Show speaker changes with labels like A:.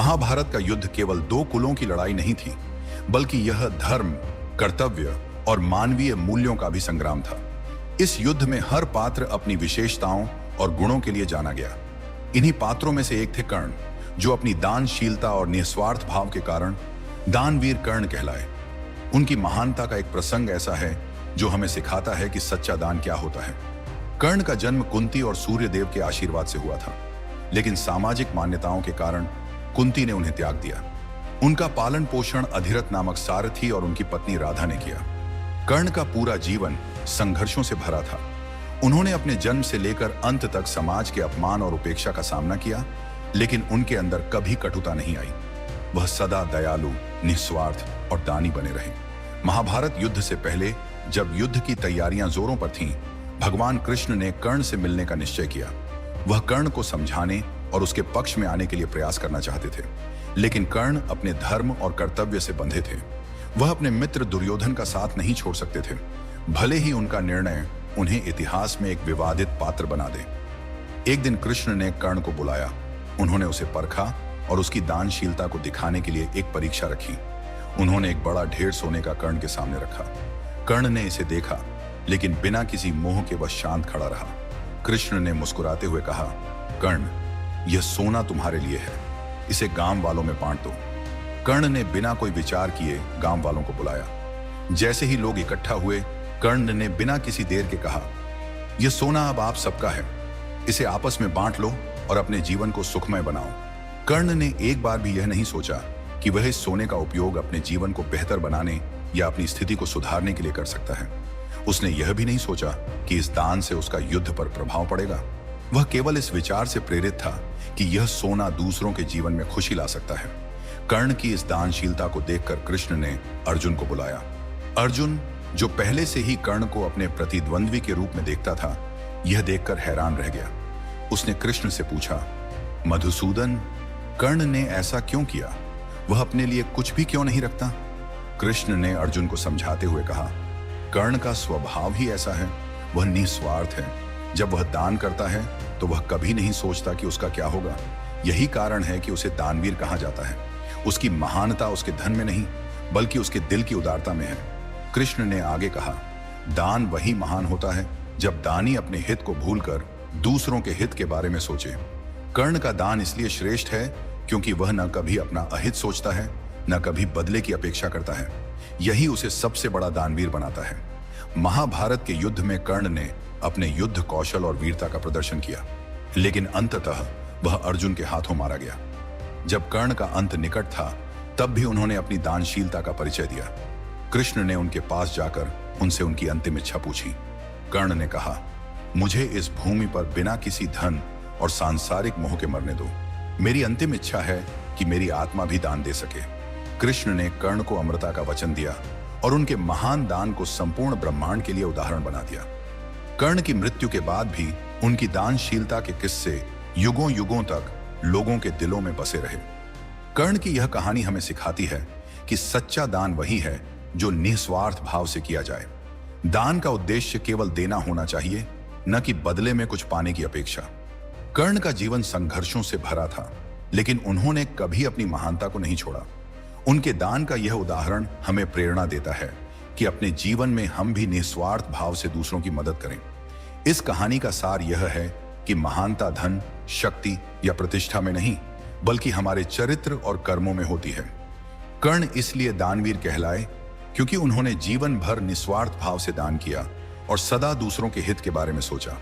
A: महाभारत का युद्ध केवल दो कुलों की लड़ाई नहीं थी, बल्कि यह धर्म, कर्तव्य और मानवीय मूल्यों का भी संग्राम था। इस युद्ध में हर पात्र अपनी विशेषताओं और गुणों के लिए जाना गया। इन्हीं पात्रों में से एक थे कर्ण, जो अपनी दानशीलता और निस्वार्थ भाव के कारण दानवीर कर्ण कहलाए। उनकी महानता का एक प्रसंग ऐसा है जो हमें सिखाता है कि सच्चा दान क्या होता है। कर्ण का जन्म कुंती और सूर्यदेव के आशीर्वाद से हुआ था, लेकिन सामाजिक मान्यताओं के कारण कुंती ने उन्हें त्याग दिया। उनका पालन पोषण अधिरथ नामक सारथी और उनकी पत्नी राधा ने किया। कर्ण का पूरा जीवन संघर्षों से भरा था। उन्होंने अपने जन्म से लेकर अंत तक समाज के अपमान और उपेक्षा का सामना किया, लेकिन उनके अंदर कभी कटुता नहीं आई। वह सदा दयालु, निस्वार्थ और दानी बने रहे। महाभारत युद्ध से पहले, जब युद्ध की तैयारियां जोरों पर थीं, भगवान कृष्ण ने कर्ण से मिलने का निश्चय किया। वह कर्ण को समझाने और उसके पक्ष में आने के लिए प्रयास करना चाहते थे, लेकिन कर्ण अपने धर्म और कर्तव्य से बंधे थे। वह अपने मित्र दुर्योधन का साथ नहीं छोड़ सकते थे, भले ही उनका निर्णय उन्हें इतिहास में एक विवादित पात्र बना दे। एक दिन कृष्ण ने कर्ण को बुलाया। उन्होंने उसे परखा और उसकी दानशीलता को दिखाने के लिए एक परीक्षा रखी। उन्होंने एक बड़ा ढेर सोने का कर्ण के सामने रखा। कर्ण ने इसे देखा, लेकिन बिना किसी मोह के वह शांत खड़ा रहा। कृष्ण ने मुस्कुराते हुए कहा, कर्ण, यह सोना तुम्हारे लिए है, इसे गांव वालों में बांट दो। कर्ण ने बिना कोई विचार किए गांव वालों को बुलाया। जैसे ही लोग इकट्ठा हुए, कर्ण ने बिना किसी देर के कहा, यह सोना अब आप सबका है, इसे आपस में बांट लो और अपने जीवन को सुखमय बनाओ। कर्ण ने एक बार भी यह नहीं सोचा कि वह इस सोने का उपयोग अपने जीवन को बेहतर बनाने या अपनी स्थिति को सुधारने के लिए कर सकता है। उसने यह भी नहीं सोचा कि इस दान से उसका युद्ध पर प्रभाव पड़ेगा। वह केवल इस विचार से प्रेरित था कि यह सोना दूसरों के जीवन में खुशी ला सकता है। कर्ण की इस दानशीलता को देखकर कृष्ण ने अर्जुन को बुलाया। अर्जुन, जो पहले से ही कर्ण को अपने प्रतिद्वंद्वी के रूप में देखता था, यह देखकर हैरान रह गया। उसने कृष्ण से पूछा, मधुसूदन, कर्ण ने ऐसा क्यों किया? वह अपने लिए कुछ भी क्यों नहीं रखता? कृष्ण ने अर्जुन को समझाते हुए कहा, कर्ण का स्वभाव ही ऐसा है। वह निस्वार्थ है। जब वह दान करता है तो वह कभी नहीं सोचता कि उसका क्या होगा। यही कारण है कि उसे दानवीर कहा जाता है। उसकी महानता उसके धन में नहीं, बल्कि उसके दिल की उदारता में है। कृष्ण ने आगे कहा, दान वही महान होता है जब दानी अपने हित को भूलकर दूसरों के हित के बारे में सोचे। कर्ण का दान इसलिए श्रेष्ठ है क्योंकि वह न कभी अपना अहित सोचता है, न कभी बदले की अपेक्षा करता है। यही उसे सबसे बड़ा दानवीर बनाता है। महाभारत के युद्ध में कर्ण ने अपने युद्ध कौशल और वीरता का प्रदर्शन किया, लेकिन अंततः वह अर्जुन के हाथों मारा गया। जब कर्ण का अंत निकट था, तब भी उन्होंने अपनी दानशीलता का परिचय दिया। कृष्ण ने उनके पास जाकर उनसे उनकी अंतिम इच्छा पूछी। कर्ण ने कहा, मुझे इस भूमि पर बिना किसी धन और सांसारिक मोह के मरने दो। मेरी अंतिम इच्छा है कि मेरी आत्मा भी दान दे सके। कृष्ण ने कर्ण को अमरता का वचन दिया और उनके महान दान को संपूर्ण ब्रह्मांड के लिए उदाहरण बना दिया। कर्ण की मृत्यु के बाद भी उनकी दानशीलता के किस्से युगों युगों तक लोगों के दिलों में बसे रहे। कर्ण की यह कहानी हमें सिखाती है कि सच्चा दान वही है जो निस्वार्थ भाव से किया जाए। दान का उद्देश्य केवल देना होना चाहिए, न कि बदले में कुछ पाने की अपेक्षा। कर्ण का जीवन संघर्षों से भरा था, लेकिन उन्होंने कभी अपनी महानता को नहीं छोड़ा। उनके दान का यह उदाहरण हमें प्रेरणा देता है कि अपने जीवन में हम भी निस्वार्थ भाव से दूसरों की मदद करें। इस कहानी का सार यह है कि महानता धन, शक्ति या प्रतिष्ठा में नहीं, बल्कि हमारे चरित्र और कर्मों में होती है। कर्ण इसलिए दानवीर कहलाए क्योंकि उन्होंने जीवन भर निस्वार्थ भाव से दान किया और सदा दूसरों के हित के बारे में सोचा।